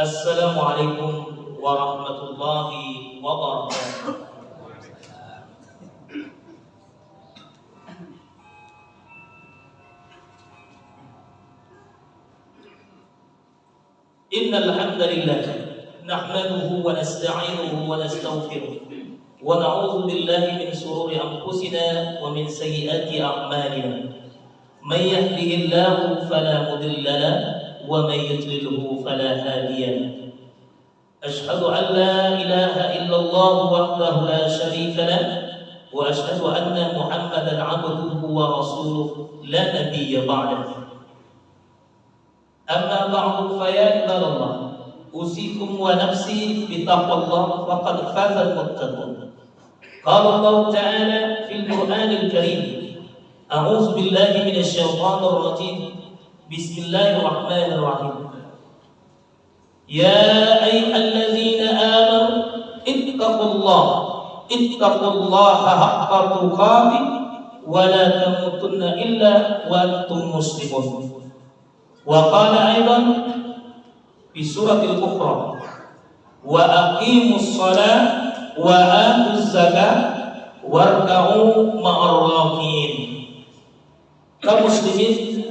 Assalamualaikum warahmatullahi wabarakatuh. Innal hamdalillah nahmaduhu wa nasta'inuhu wa nastaghfiruh wa na'udzu billahi min shururi anfusina wa min sayyiati a'malina. May yahdihillahu fala mudilla lahu wa may yudlilhu fala hadiya lahu. Ashhadu an la ilaha illallah wahdahu la sharika lahu wa ashhadu anna Muhammadan 'abduhu wa rasuluhu la nabiyya ba'dahu. Amma ba'du fa ya ibadallah, usikum wa nafsi bitaqwallah faqad faza al-muttaqun. Qala Allah ta'ala fil Qur'anil Karim, a'udzu billahi minasy syaithanir rajim. Bismillahirrahmanirrahim. Ya ayyuhalladzina amanu ittaqullaha haqqa tuqatih wa la tamutunna illa wa antum muslimun. Wa qala aidan fi suratil Ukhra, wa aqimus shalah wa atuz zakah warka'u ma'ar rakiin. Kaum muslimin,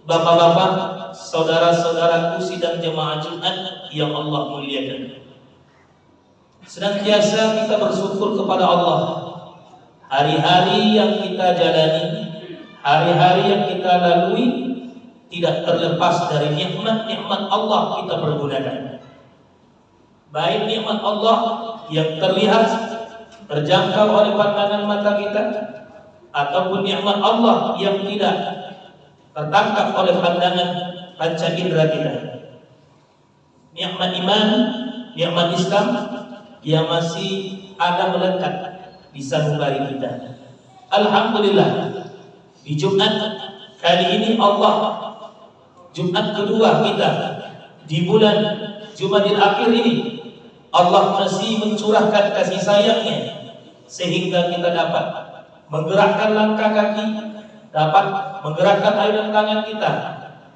bapak-bapak, saudara-saudaraku sidang jemaah Jumat yang Allah muliakan, senantiasa kita bersyukur kepada Allah. Hari-hari yang kita jalani, hari-hari yang kita lalui tidak terlepas dari nikmat-nikmat Allah kita pergunakan. Baik nikmat Allah yang terlihat, terjangkau oleh pandangan mata kita, ataupun nikmat Allah yang tidak tertangkap oleh pandangan panca indera kita. Nikmat iman, nikmat Islam yang masih ada melekat di sanubari kita. Alhamdulillah, di Jumat kali ini Allah, Jumat kedua kita di bulan Jumadil Akhir ini, Allah masih mencurahkan kasih sayangnya sehingga kita dapat menggerakkan langkah kaki, dapat menggerakkan ayunan tangan kita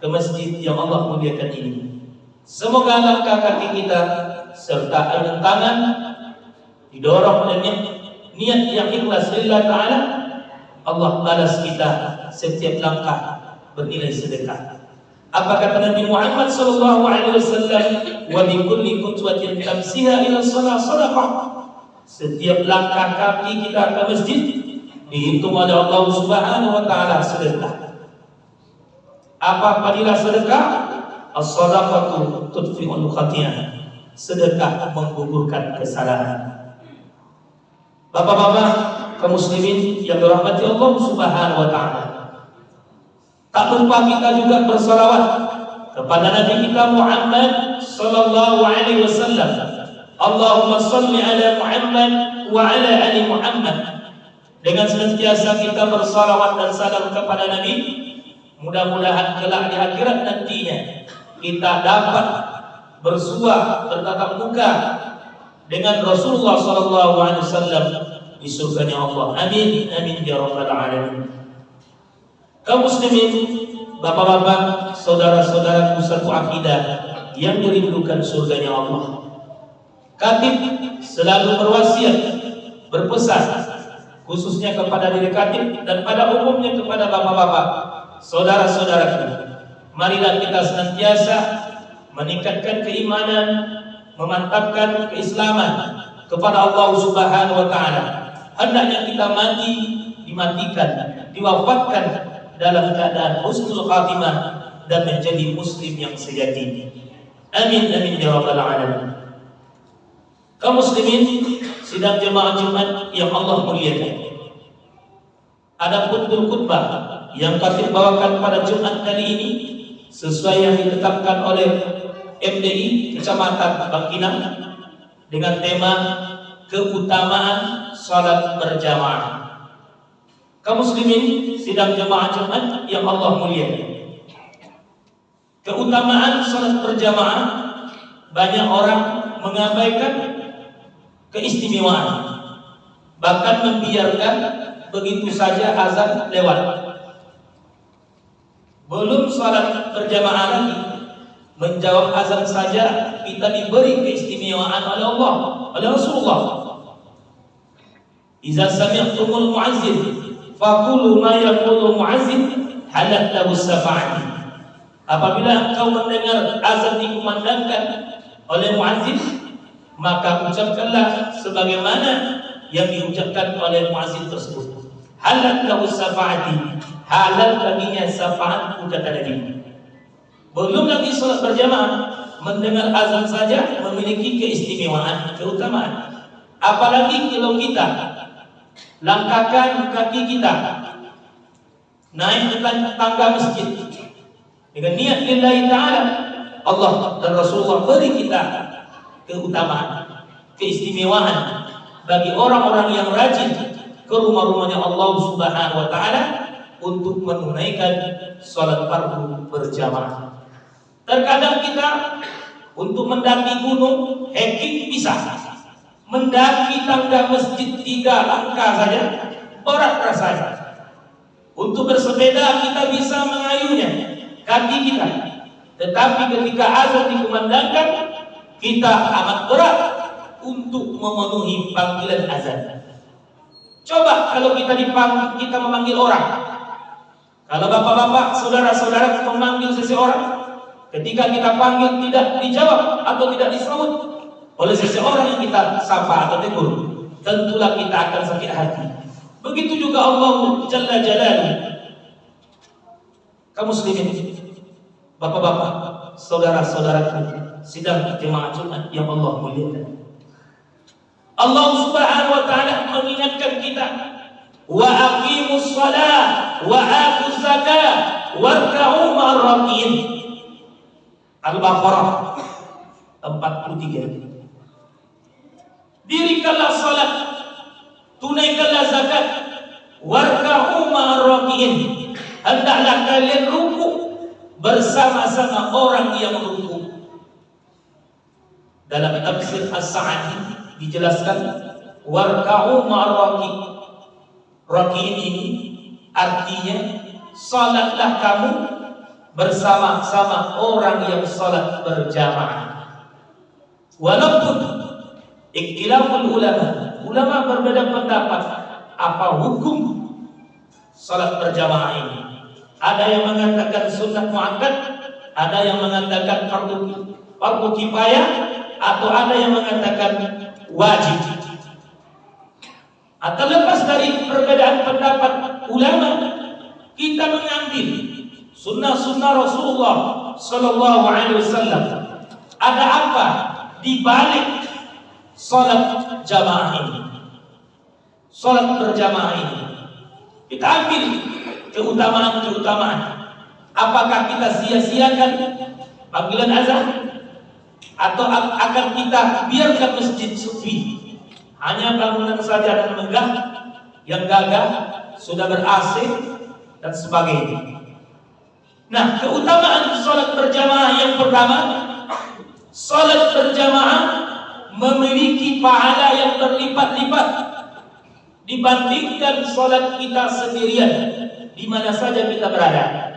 ke masjid yang Allah muliakan ini. Semoga langkah kaki kita serta ayunan tangan didorong oleh niat yang ikhlas lillah ta'ala, Allah balas kita setiap langkah bernilai sedekah. Apa kata Nabi Muhammad sallallahu alaihi wasallam? Wa bi kulli khutwatin tamsiha ila shalah sadaqah. Setiap langkah kaki kita ke masjid dihitung oleh Allah Subhanahu wa taala sedekah. Apa fadilah sedekah? As-shadaqatu tudfi'ul khati'ah. Sedekah menggugurkan kesalahan. Bapak-bapak kaum muslimin yang dirahmati Allah Subhanahu wa taala, tak lupa kita juga bersalawat kepada Nabi kita Muhammad sallallahu alaihi wasallam. Allahumma shalli ala Muhammad wa ala ali Muhammad. Dengan senantiasa kita bersalawat dan salam kepada Nabi, mudah-mudahan kelak di akhirat nantinya kita dapat bersua bertatap muka dengan Rasulullah sallallahu alaihi wasallam di surganya Allah. Amin amin ya rabbal alamin. Kaum muslimin, bapak-bapak, saudara-saudaraku satu akidah yang merindukan surganya Allah, Khatib selalu berwasiat, berpesan khususnya kepada diri Khatib dan pada umumnya kepada bapak-bapak, saudara-saudaraku, marilah kita senantiasa meningkatkan keimanan, memantapkan keislaman kepada Allah Subhanahu wa taala. Hendaknya kita mati, dimatikan, diwafatkan dalam keadaan husnul khatimah dan menjadi muslim yang sejati. Amin amin ya rabbal alamin. Kaum muslimin sidang jemaah Jumat yang Allah muliakan, adapun khutbah yang kami bawakan pada Jumat kali ini sesuai yang ditetapkan oleh MDI Kecamatan Bangkinang dengan tema keutamaan salat berjamaah. Kaum muslimin sidang jemaah Jumat yang Allah muliakan, keutamaan salat berjamaah banyak orang mengabaikan keistimewaan, bahkan membiarkan begitu saja azan lewat. Belum salat berjamaah lagi, menjawab azan saja kita diberi keistimewaan oleh Allah, oleh Rasulullah. Iza sami'tumul mu'azzin faqulu ma yaqulu mu'azzin halat lahu syafa'ati. Apabila engkau mendengar azan dikumandangkan oleh muazzin, maka ucapkanlah sebagaimana yang diucapkan oleh muazzin tersebut. Halat lahu syafa'ati, halal baginya syafaat ucap tadi. Belum lagi salat berjamaah, mendengar azan saja memiliki keistimewaan, keutamaan. Apalagi kalau kita langkahkan kaki kita naik ke tangga masjid dengan niat lillahi ta'ala, Allah dan Rasulullah beri kita keutamaan, keistimewaan bagi orang-orang yang rajin ke rumah-rumahnya Allah Subhanahu wa ta'ala untuk menunaikan salat fardu berjamaah. Terkadang kita untuk mendaki gunung hiking bisa, mendaki tangga masjid 3 langkah saja berat rasanya. Untuk bersepeda kita bisa mengayuhnya kaki kita, tetapi ketika azan dikumandangkan kita amat berat untuk memenuhi panggilan azan. Coba kalau kita dipanggil, kita memanggil orang. Kalau bapak-bapak, saudara-saudara memanggil seseorang, ketika kita panggil tidak dijawab atau tidak disambut oleh seseorang yang kita sapa atau tegur, tentulah kita akan sakit hati. Begitu juga Allah Jalla Jalaluhu. Kaum muslimin, bapak-bapak, saudara-saudaraku, sidang jemaah Jumat yang Allah muliakan. Allah Subhanahu wa ta'ala mengingatkan kita, wa aqimus shalah wa atuz zakat warka'u ma'ar rakiin. Al-Baqarah 43. Dirikanlah salat, tunaikanlah zakat, warka'u ma'ar rakiin. Hendaklah kalian ruku bersama-sama orang yang ruku. Dalam tafsir As-Sa'di dijelaskan warka'u ma'ar rakiin. Rakiin ini artinya salatlah kamu bersama-sama orang yang salat berjamaah. Walaupun ikhtilaful ulama berbeda pendapat apa hukum salat berjamaah ini. Ada yang mengatakan sunnah muakkad, ada yang mengatakan fardu kifayah, atau ada yang mengatakan wajib. Atau lepas dari perbedaan pendapat ulama, kita mengambil sunnah-sunnah Rasulullah Sallallahu Alaihi Wasallam. Ada apa di balik salat jamaah ini, salat berjamaah ini? Kita ambil keutamaan-keutamaan. Apakah kita sia-siakan panggilan azan, atau akan kita biarkan masjid sepi, hanya bangunan saja dan megah yang gagah, sudah ber-AC dan sebagainya? Nah, keutamaan salat berjamaah yang pertama, salat berjamaah memiliki pahala yang berlipat-lipat dibandingkan salat kita sendirian di mana saja kita berada.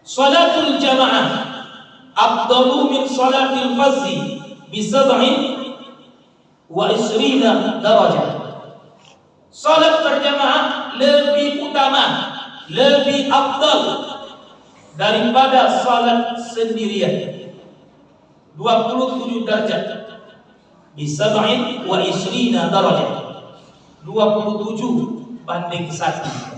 Salatul jamaah afdalu min salatil fardhi bi 27 darajah. Salat berjamaah lebih utama, lebih afdal daripada salat sendirian. 27 derajat bi 27 darajah. 27 banding 1.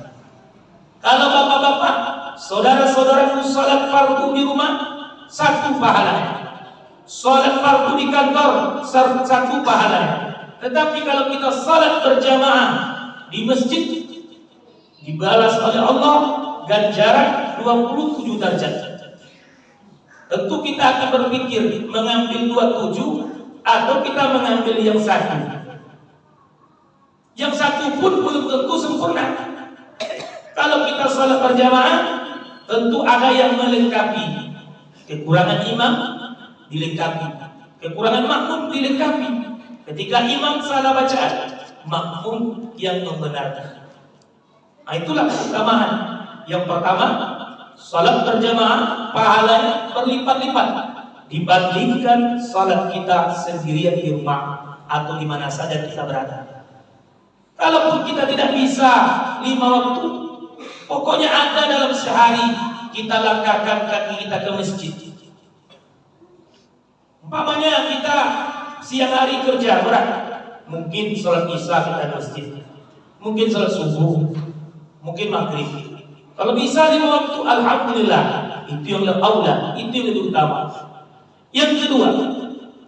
Kalau bapak-bapak, saudara-saudaraku salat fardu di rumah, 1 pahalanya. Salat fardu di kantor, 1 pahalanya. Tetapi kalau kita salat berjamaah di masjid, dibalas oleh Allah ganjaran 27 derajat. Tentu kita akan berpikir mengambil 27 atau kita mengambil yang 1. Yang 1 pun belum tentu sempurna. Kalau kita salat berjamaah, tentu ada yang melengkapi. Kekurangan imam dilengkapi, kekurangan makmum dilengkapi. Ketika imam salah bacaan, makmum yang membenarkan. Nah, itulah keutamaan. Yang pertama, salat berjamaah pahalanya berlipat-lipat dibandingkan salat kita sendirian di rumah atau di mana saja kita berada. Kalaupun kita tidak bisa 5 waktu, pokoknya ada dalam sehari kita langkahkan kaki kita ke masjid. Umpamanya kita siang hari kerja berat, mungkin sholat isya kita ke masjid, mungkin sholat subuh, mungkin maghrib. Kalau bisa 5 waktu, alhamdulillah, itu yang lebih aula, itu yang lebih utama. Yang kedua,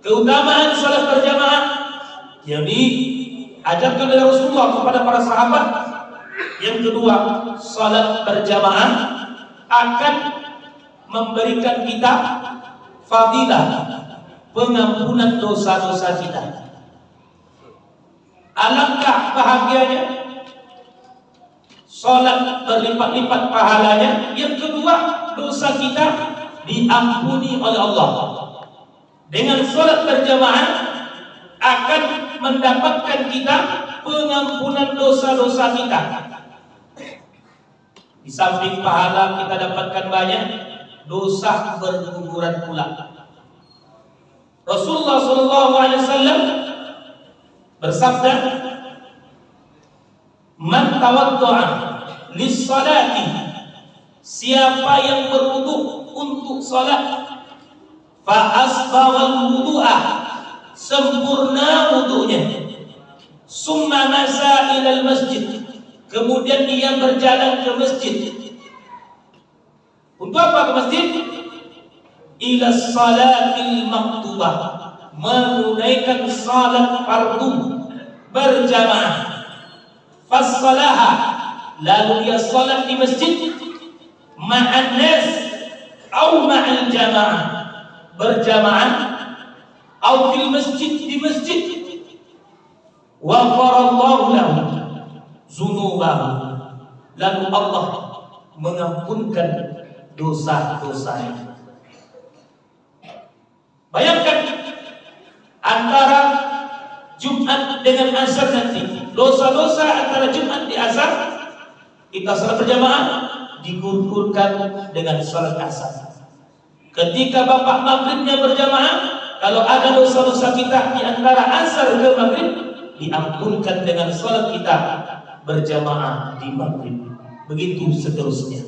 keutamaan sholat berjamaah yang diajarkan oleh Rasulullah kepada para sahabat. Yang kedua, sholat berjamaah akan memberikan kita fadilah pengampunan dosa-dosa kita. Alangkah bahagianya sholat berlipat-lipat pahalanya. Yang kedua, dosa kita diampuni oleh Allah. Dengan sholat berjamaah akan mendapatkan kita pengampunan dosa-dosa kita. Di samping pahala kita dapatkan banyak, dosa berguguran pula. Rasulullah SAW bersabda, "Man tawaddu'a lis-salati," siapa yang berwudu untuk salat, fa asbawal wudu'a, sempurna wudunya, summa masa ilal masjid, kemudian dia berjalan ke masjid. Untuk apa ke masjid? Ila salatil maktubah, menunaikan salat fardu berjamaah. Fassalaha, lalu dia salat di masjid, ma'an nas atau ma'al jamaah, berjamaah atau di masjid, wafarallahu lahu zunubahu, lalu Allah mengampunkan dosa-dosanya. Bayangkan antara Jumat dengan Asar nanti, dosa-dosa antara Jumat di Asar, kita salat berjamaah digugurkan dengan salat Asar. Ketika Bapak maghribnya berjamaah, kalau ada dosa-dosa kita di antara Asar ke maghrib, diampunkan dengan salat kita berjamaah di maghrib. Begitu seterusnya.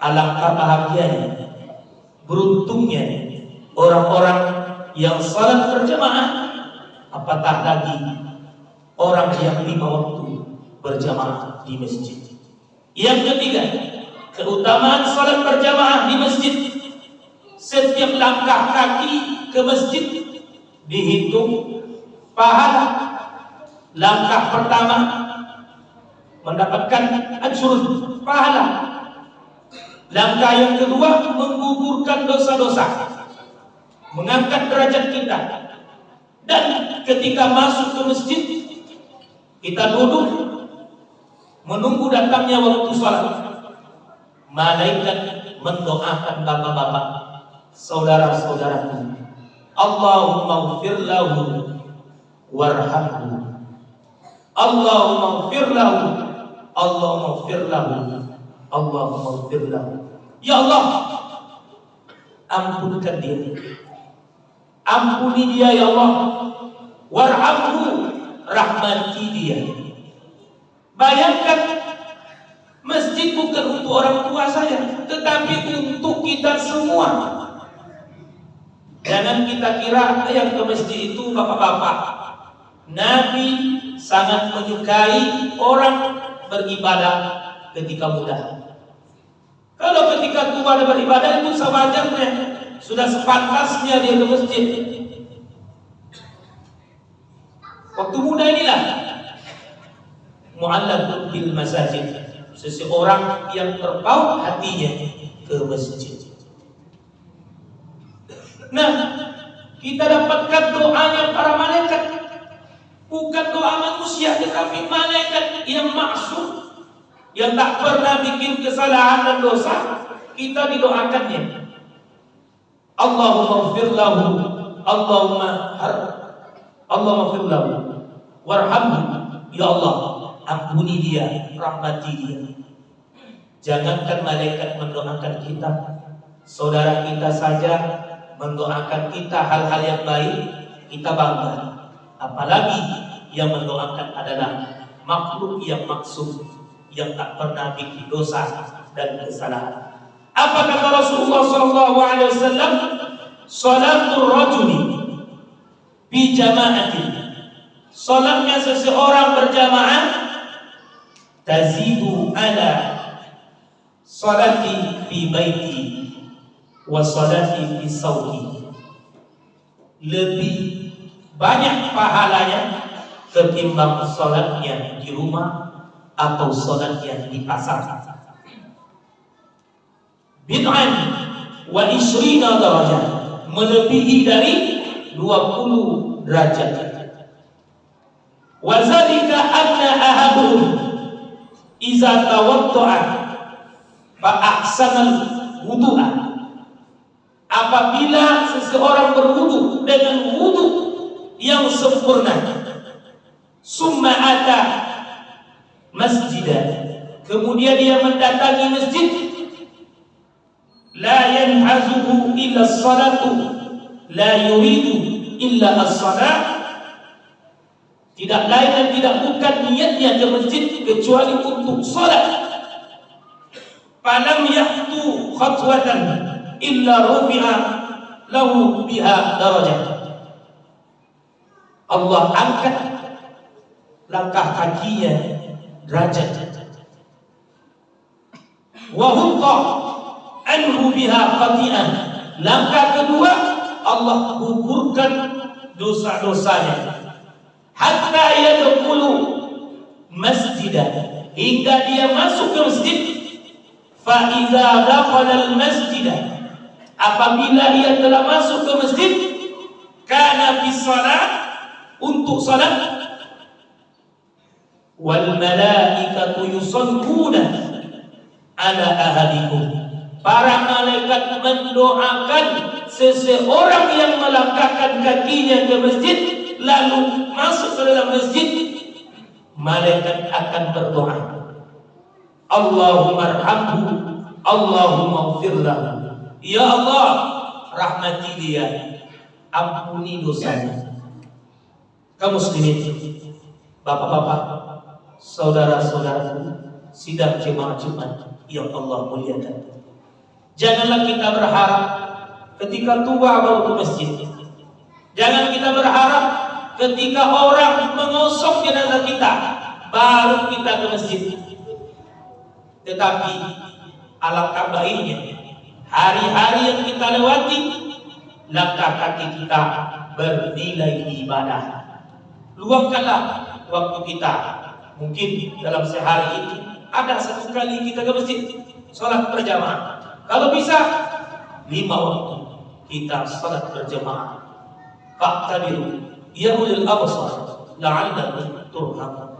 Alangkah bahagianya, beruntungnya orang-orang yang salat berjamaah, apatah lagi orang yang 5 waktu berjamaah di masjid. Yang ketiga, keutamaan salat berjamaah di masjid. Setiap langkah kaki ke masjid dihitung pahala. Langkah pertama mendapatkan ajrun, pahala. Langkah yang kedua menggugurkan dosa-dosa, mengangkat derajat kita. Dan ketika masuk ke masjid, kita duduk menunggu datangnya waktu salat. Malaikat mendoakan bapak-bapak, saudara-saudaraku, Allahumma ighfir lahu warhamhu, Allahumma ighfir lahu, Allahumma ighfir lahu, Allahumma ighfir lahu. Ya Allah, ampunkan dia, ampuni dia ya Allah, warhamhu, rahmati dia. Bayangkan, masjid bukan untuk orang tua saya, tetapi untuk kita semua. Jangan kita kira yang ke masjid itu bapak-bapak. Nabi sangat menyukai orang beribadah ketika muda. Kalau ketika tua beribadah itu sewajarnya, sudah sepantasnya dia ke masjid. Waktu muda inilah mu'allaqun bil masajid, seseorang yang terpaut hatinya ke masjid. Nah, kita dapatkan doanya para malaikat, bukan doa manusia, tetapi malaikat yang maksum, yang tak pernah bikin kesalahan dan dosa, kita didoakannya. Allahumma ighfir lahu, Allahumma ighfir lahu warhamhu, ya Allah, ampuni dia, rahmati dia. Jangankan malaikat mendoakan kita, saudara kita saja mendoakan kita hal-hal yang baik, kita bangga. Apalagi yang mendoakan adalah makhluk yang maksum, yang tak pernah bikin dosa dan kesalahan. Apa kata Rasulullah SAW? Salatul rajuli bi jama'atin, salatnya seseorang berjamaah, tazidu ala salati fi baiti wa salati fi sawti, lebih banyak pahalanya ketimbang salatnya di rumah atau salatnya di pasar. Bid'an wa ishrina darajah, melebihi dari 20 derajat. Wa zalika anna ahaduhum iza tawadda'a fa ahsana wudu'a, apabila seseorang berwudu dengan wudu yang sempurna, summa ata masjidah, kemudian dia mendatangi masjid, la yanhazuhu illa as-salatu, la yuridu illa as-salat, tidak lain dan tidak bukan niatnya ke masjid kecuali untuk salat. Falam yahtu khatwatan illa rufi'a lahu biha darajah, Allah angkat langkah kakinya derajat. Wa hutta anhu biha khati'ah, langkah kedua Allah gugurkan dosa-dosanya. Hatta yadkhulu masjidah, hingga dia masuk ke masjid. Fa iza dakhala al-masjidah, apabila ia telah masuk ke masjid, kana fi shalah, untuk salat, wal malaikatu yusalluna ala ahadikum, para malaikat mendoakan seseorang yang melangkahkan kakinya ke masjid lalu masuk ke dalam masjid. Malaikat akan berdoa, Allahumma arhamhu, Allahumma ighfir lahu, ya Allah rahmati dia, ampuni dosanya. Kaum muslimin, bapak-bapak, saudara-saudaraku, sidang jemaah Jumat yang Allah muliakan, janganlah kita berharap ketika tua baru ke masjid. Jangan kita berharap ketika orang mengosok jenazah kita baru kita ke masjid. Tetapi alangkah baiknya hari-hari yang kita lewati, langkah kaki kita bernilai ibadah. Luangkanlah waktu kita. Mungkin dalam sehari ini ada satu kali kita ke masjid salat berjamaah. Kalau bisa 5 waktu kita salat berjamaah. Fa'tabiru ya ulil absar la'allakum turhamun.